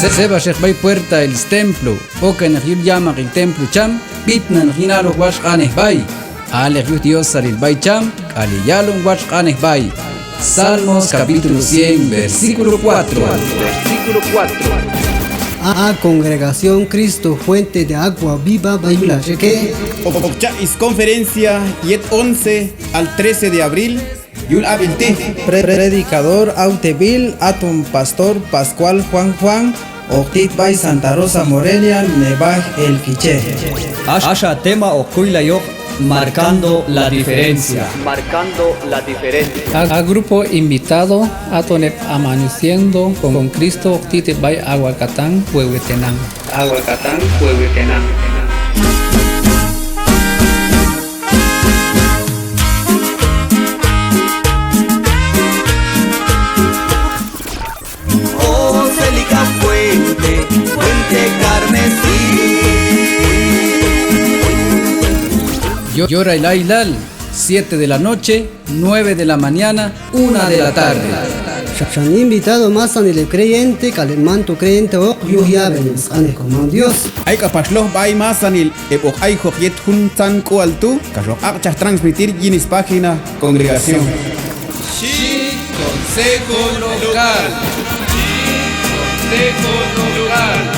Seba Shekbay Puerta el templo, Oka Nahyul llama el templo cham, Pitnan Hinalo Washkaneh Bay, Alejut Dios Saril Bay cham, Aliyalun Washkaneh Bay. Salmos capítulo 100, versículo 4. Versículo 4. A congregación Cristo Fuente de Agua Viva Baila Cheque. Es conferencia yet 11 al 13 de abril. Yul Abilti. Predicador Autevil Atom Pastor Pascual Juan Octit Bay Santa Rosa Morelia Nebaj El Quiche. Asha tema Okuila Yok marcando la diferencia. Marcando la diferencia. A grupo invitado a Tonep amaneciendo con Cristo Octit Bay Aguacatán Huehuetenán. Aguacatán Huehuetenán. Fuente carmesí. Yora el Ailal, 7 de la noche, 9 de la mañana, 1 de la tarde. Han invitado más en el creyente, calemanto creyente o yuyabenes, como Dios. Hay capachlos bay más anil, epok hay joyet juntan coaltu, cachok archas transmitir yinis página congregación. Consejo local. Consejo local.